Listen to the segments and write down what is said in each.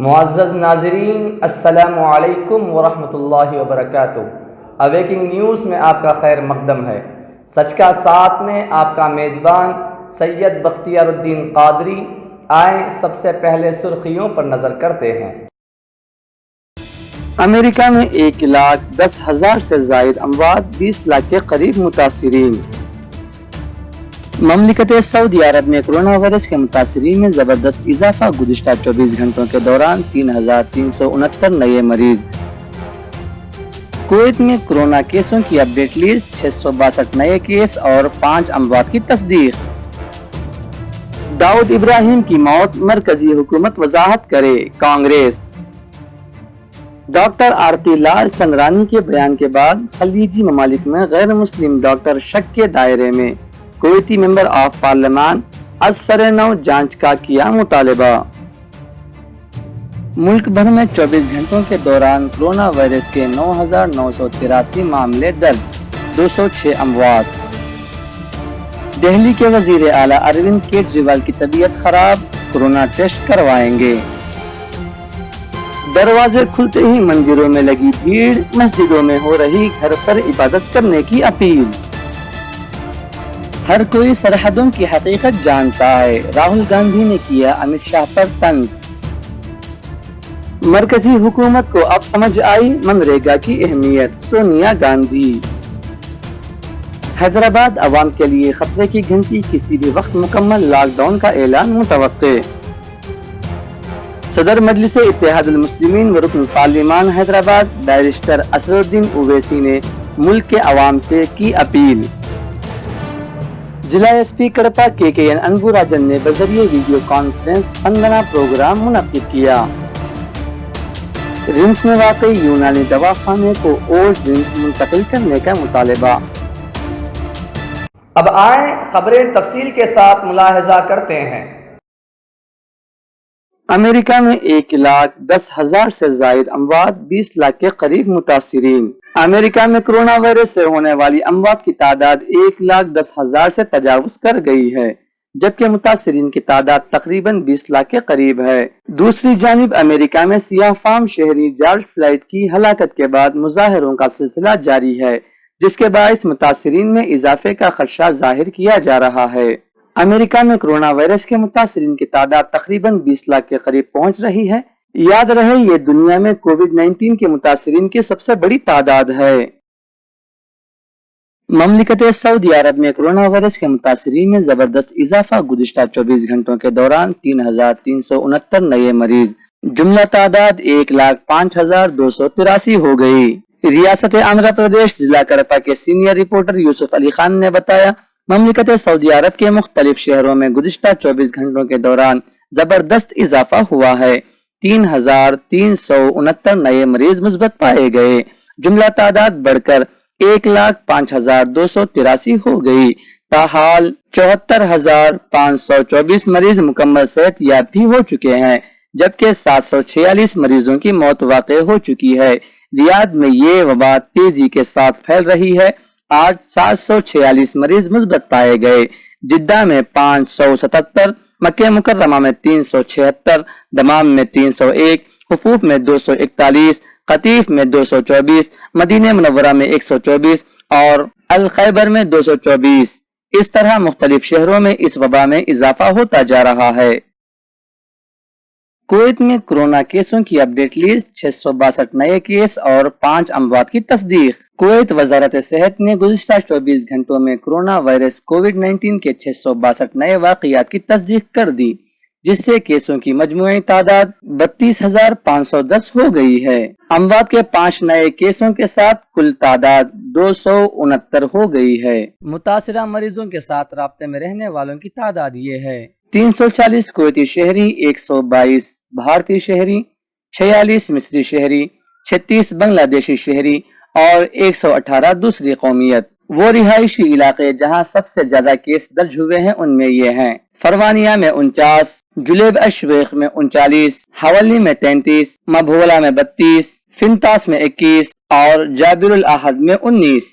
معزز ناظرین، السلام علیکم ورحمۃ اللہ وبرکاتہ۔ اویکنگ نیوز میں آپ کا خیر مقدم ہے۔ سچ کا ساتھ میں آپ کا میزبان سید بختیار الدین قادری۔ آئیں سب سے پہلے سرخیوں پر نظر کرتے ہیں۔ امریکہ میں 1,10,000 سے زائد اموات، 20 لاکھ کے قریب متاثرین۔ مملکت سعودی عرب میں کرونا وائرس کے متاثرین میں زبردست اضافہ، گزشتہ 24 گھنٹوں کے دوران 3,369 نئے مریض۔ کویت میں کرونا کیسوں کی اپڈیٹ لسٹ، 662 نئے کیس اور 5 اموات کی تصدیق۔ داؤد ابراہیم کی موت، مرکزی حکومت وضاحت کرے، کانگریس۔ ڈاکٹر آرتی لال چندرانی کے بیان کے بعد خلیجی ممالک میں غیر مسلم ڈاکٹر شک کے دائرے میں، کویتی ممبر آف پارلیمان از سر نو جانچ کا کیا مطالبہ۔ ملک بھر میں 24 گھنٹوں کے دوران کرونا وائرس کے 9,983 معاملے درج، 206 اموات۔ دہلی کے وزیر اعلیٰ اروند کیجریوال کی طبیعت خراب، کورونا ٹیسٹ کروائیں گے۔ دروازے کھلتے ہی مندروں میں لگی بھیڑ، مسجدوں میں ہو رہی گھر پر عبادت کرنے کی اپیل۔ ہر کوئی سرحدوں کی حقیقت جانتا ہے، راہل گاندھی نے کیا امت شاہ پر طنز۔ مرکزی حکومت کو اب سمجھ آئی منریگا کی اہمیت، سونیا گاندھی۔ حیدرآباد عوام کے لیے خطرے کی گھنٹی، کسی بھی وقت مکمل لاک ڈاؤن کا اعلان متوقع۔ صدر مجلس اتحاد المسلمین و رکن پارلیمان حیدرآباد بیرسٹر اسدالدین اویسی نے ملک کے عوام سے کی اپیل۔ ضلع ایس پی کڑپا KKN انبو راجن نے بذریعہ ویڈیو کانفرنس سپندنا پروگرام منعقد کیا۔ رمس میں واقع یونانی دواخانے کو اولڈ رمس منتقل کرنے کا مطالبہ۔ اب آئیں خبریں تفصیل کے ساتھ ملاحظہ کرتے ہیں۔ امریکہ میں 1,10,000 سے زائد اموات، 20 لاکھ کے قریب متاثرین۔ امریکہ میں کرونا وائرس سے ہونے والی اموات کی تعداد 1,10,000 سے تجاوز کر گئی ہے، جبکہ متاثرین کی تعداد تقریباً 20 لاکھ کے قریب ہے۔ دوسری جانب امریکہ میں سیاہ فام شہری جارج فلائیڈ کی ہلاکت کے بعد مظاہروں کا سلسلہ جاری ہے، جس کے باعث متاثرین میں اضافے کا خدشہ ظاہر کیا جا رہا ہے۔ امریکہ میں کرونا وائرس کے متاثرین کی تعداد تقریباً 20 لاکھ کے قریب پہنچ رہی ہے۔ یاد رہے یہ دنیا میں کووڈ-19 کے متاثرین کی سب سے بڑی تعداد ہے۔ مملکت سعودی عرب میں کرونا وائرس کے متاثرین میں زبردست اضافہ، گزشتہ 24 گھنٹوں کے دوران 3,369 نئے مریض، جملہ تعداد 1,05,283 ہو گئی۔ ریاست آندھرا پردیش ضلع کڑپا کے سینئر رپورٹر یوسف علی خان نے بتایا، مملکت سعودی عرب کے مختلف شہروں میں گزشتہ 24 گھنٹوں کے دوران زبردست اضافہ ہوا ہے۔ 3,369 نئے مریض مثبت پائے گئے، جملہ تعداد بڑھ کر 1,05,283 ہو گئی۔ تاحال 74,524 مریض مکمل صحت یاب بھی ہو چکے ہیں، جبکہ 746 مریضوں کی موت واقع ہو چکی ہے۔ ریاض میں یہ وبا تیزی کے ساتھ پھیل رہی ہے، آج 746 مریض مثبت پائے گئے۔ جدہ میں 577، مکہ مکرمہ میں 376، دمام میں 301، حفوف میں 241، قطیف میں 224، مدینہ منورہ میں 124 اور الخیبر میں 224۔ اس طرح مختلف شہروں میں اس وبا میں اضافہ ہوتا جا رہا ہے۔ کویت میں کرونا کیسوں کی اپڈیٹ لسٹ، 662 نئے کیس اور 5 اموات کی تصدیق۔ کویت وزارت صحت نے گزشتہ 24 گھنٹوں میں کرونا وائرس کووڈ-19 کے 662 نئے واقعات کی تصدیق کر دی، جس سے کیسوں کی مجموعی تعداد 32,510 ہو گئی ہے۔ اموات کے 5 نئے کیسوں کے ساتھ کل تعداد 269 ہو گئی ہے۔ متاثرہ مریضوں کے ساتھ رابطے میں رہنے والوں کی تعداد یہ ہے: 340 کویتی شہری، 122 بھارتی شہری، 46 مصری شہری، 36 بنگلہ دیشی شہری اور 118 دوسری قومیت۔ وہ رہائشی علاقے جہاں سب سے زیادہ کیس درج ہوئے ہیں ان میں یہ ہیں: فرمانیہ میں 49، جلیب الشویخ میں 39، حولی میں 33، مبھولا میں 32، فنتاس میں 21 اور جابر الاحد میں 19۔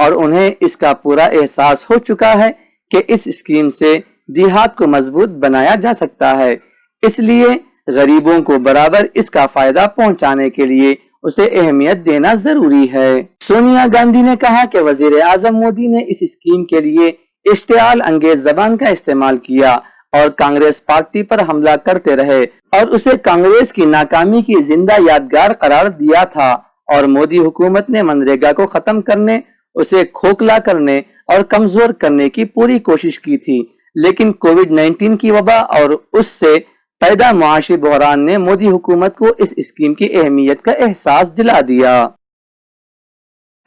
اور انہیں اس کا پورا احساس ہو چکا ہے کہ اس اسکیم سے دیہات کو مضبوط بنایا جا سکتا ہے، اس لیے غریبوں کو برابر اس کا فائدہ پہنچانے کے لیے اسے اہمیت دینا ضروری ہے۔ سونیا گاندھی نے کہا کہ وزیر اعظم مودی نے اس اسکیم کے لیے اشتعال انگیز زبان کا استعمال کیا اور کانگریس پارٹی پر حملہ کرتے رہے اور اسے کانگریس کی ناکامی کی زندہ یادگار قرار دیا تھا، اور مودی حکومت نے منریگا کو ختم کرنے، اسے کھوکھلا کرنے اور کمزور کرنے کی پوری کوشش کی تھی، لیکن کووڈ-19 کی وبا اور اس سے پیدا معاشی بحران نے مودی حکومت کو اس اسکیم کی اہمیت کا احساس دلا دیا۔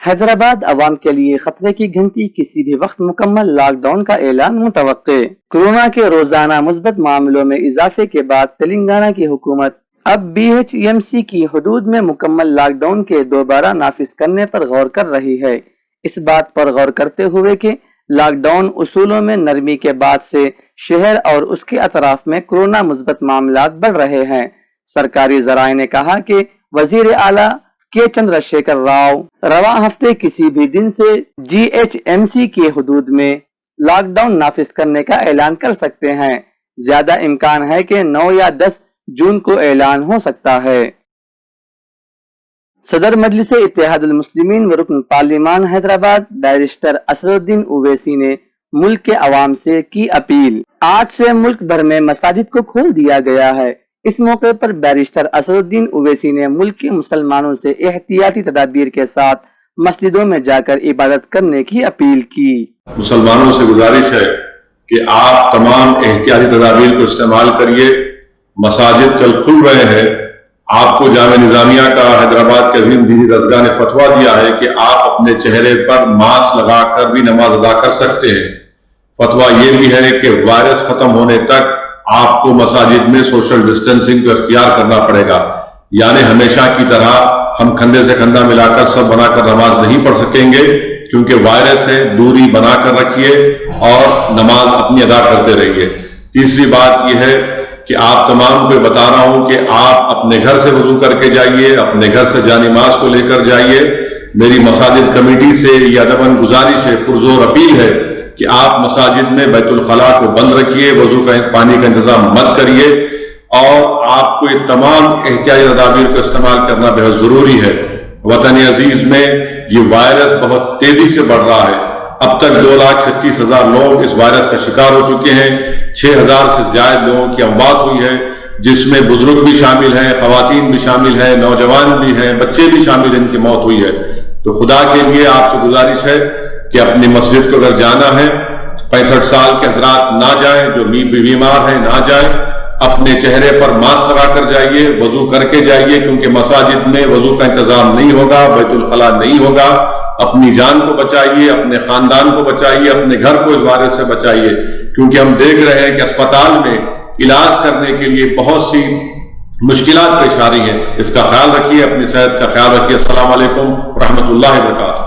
حیدرآباد عوام کے لیے خطرے کی گھنٹی، کسی بھی وقت مکمل لاک ڈاؤن کا اعلان متوقع۔ کورونا کے روزانہ مثبت معاملوں میں اضافے کے بعد تلنگانہ کی حکومت اب BHMC کی حدود میں مکمل لاک ڈاؤن کے دوبارہ نافذ کرنے پر غور کر رہی ہے۔ اس بات پر غور کرتے ہوئے کہ لاک ڈاؤن اصولوں میں نرمی کے بعد سے شہر اور اس کے اطراف میں کورونا مثبت معاملات بڑھ رہے ہیں۔ سرکاری ذرائع نے کہا کہ وزیر اعلیٰ کے چندر شیکھر راؤ رواں ہفتے کسی بھی دن سے GHMC کی حدود میں لاک ڈاؤن نافذ کرنے کا اعلان کر سکتے ہیں۔ زیادہ امکان ہے کہ 9 یا 10 جون کو اعلان ہو سکتا ہے۔ صدر مجلس اتحاد المسلمین و رکن پارلیمان حیدرآباد بیرسٹر اسدالدین اویسی نے ملک کے عوام سے کی اپیل۔ آج سے ملک بھر میں مساجد کو کھول دیا گیا ہے۔ اس موقع پر بیرسٹر اسدالدین اویسی نے ملک کے مسلمانوں سے احتیاطی تدابیر کے ساتھ مسجدوں میں جا کر عبادت کرنے کی اپیل کی۔ مسلمانوں سے گزارش ہے کہ آپ تمام احتیاطی تدابیر کو استعمال کریے۔ مساجد کل کھل رہے ہیں۔ آپ کو جامعہ نظامیہ کا حیدرآباد کے عظیم دینی درسگاہ نے فتویٰ دیا ہے کہ آپ اپنے چہرے پر ماسک لگا کر بھی نماز ادا کر سکتے ہیں۔ فتویٰ یہ بھی ہے کہ وائرس ختم ہونے تک آپ کو مساجد میں سوشل ڈسٹینسنگ کو اختیار کرنا پڑے گا، یعنی ہمیشہ کی طرح ہم کندھے سے کندھا ملا کر سب بنا کر نماز نہیں پڑھ سکیں گے، کیونکہ وائرس ہے۔ دوری بنا کر رکھیے اور نماز اپنی ادا کرتے رہیے۔ تیسری بات یہ ہے کہ آپ تمام کو بتا رہا ہوں کہ آپ اپنے گھر سے وضو کر کے جائیے، اپنے گھر سے جانی ماز کو لے کر جائیے۔ میری مساجد کمیٹی سے یہ ادباً گزارش ہے، پرزور اپیل ہے کہ آپ مساجد میں بیت الخلاء کو بند رکھیے، وضو کا پانی کا انتظام مت کریے، اور آپ کو یہ تمام احتیاطی تدابیر کو استعمال کرنا بہت ضروری ہے۔ وطن عزیز میں یہ وائرس بہت تیزی سے بڑھ رہا ہے۔ اب تک 2,36,000 لوگ اس وائرس کا شکار ہو چکے ہیں۔ 6,000 سے زیادہ لوگوں کی اموات ہوئی ہے، جس میں بزرگ بھی شامل ہیں، خواتین بھی شامل ہیں، نوجوان بھی ہیں، بچے بھی شامل ہیں، ان کی موت ہوئی ہے۔ تو خدا کے لیے آپ سے گزارش ہے کہ اپنی مسجد کو اگر جانا ہے، 65 سال کے حضرات نہ جائیں، جو بیمار ہیں نہ جائیں، اپنے چہرے پر ماسک لگا کر جائیے، وضو کر کے جائیے، کیونکہ مساجد میں وضو کا انتظام نہیں ہوگا، بیت الخلاء نہیں ہوگا۔ اپنی جان کو بچائیے، اپنے خاندان کو بچائیے، اپنے گھر کو اس وائرس سے بچائیے، کیونکہ ہم دیکھ رہے ہیں کہ اسپتال میں علاج کرنے کے لیے بہت سی مشکلات پیش آ رہی ہیں۔ اس کا خیال رکھیے، اپنی صحت کا خیال رکھیے۔ السلام علیکم ورحمۃ اللہ وبرکاتہ۔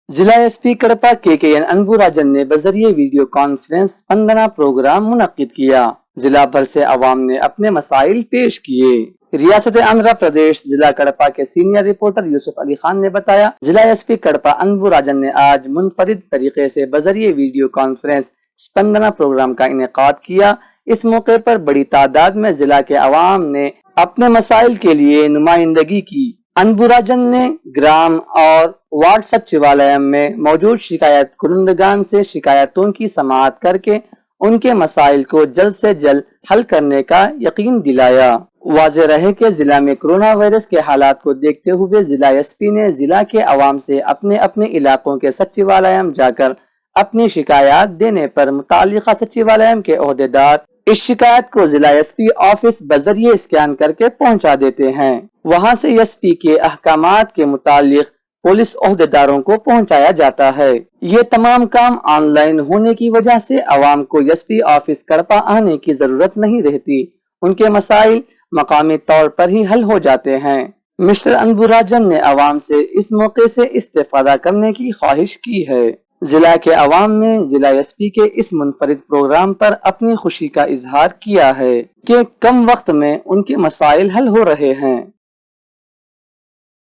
ضلع SP کڑپا KKN انبو راجن نے بذریعہ ویڈیو کانفرنس اسپندنا پروگرام منعقد کیا۔ ضلع بھر سے عوام نے اپنے مسائل پیش کیے۔ ریاست آندھرا پردیش ضلع کڑپا کے سینئر رپورٹر یوسف علی خان نے بتایا، ضلع SP کڑپا انبو راجن نے آج منفرد طریقے سے بذریعہ ویڈیو کانفرنس اسپندنا پروگرام کا انعقاد کیا۔ اس موقع پر بڑی تعداد میں ضلع کے عوام نے اپنے مسائل کے لیے نمائندگی کی۔ انبو راجن نے گرام اور وارڈ سچیوالیہ میں موجود شکایت کنندگان سے شکایتوں کی سماعت کر کے ان کے مسائل کو جلد سے جلد حل کرنے کا یقین دلایا۔ واضح رہے کہ ضلع میں کرونا وائرس کے حالات کو دیکھتے ہوئے ضلع SP نے ضلع کے عوام سے اپنے اپنے علاقوں کے سچیوالیہ جا کر اپنی شکایات دینے پر متعلقہ سچیوالیہ کے عہدیدار اس شکایت کو ضلع SP آفس بذریعہ اسکین کر کے پہنچا دیتے ہیں۔ وہاں سے SP کے احکامات کے متعلق پولیس عہدیداروں کو پہنچایا جاتا ہے۔ یہ تمام کام آن لائن ہونے کی وجہ سے عوام کو SP آفس کڑپا آنے کی ضرورت نہیں رہتی، ان کے مسائل مقامی طور پر ہی حل ہو جاتے ہیں۔ مسٹر انبو راجن نے عوام سے اس موقع سے استفادہ کرنے کی خواہش کی ہے۔ ضلع کے عوام نے ضلع SP کے اس منفرد پروگرام پر اپنی خوشی کا اظہار کیا ہے کہ کم وقت میں ان کے مسائل حل ہو رہے ہیں۔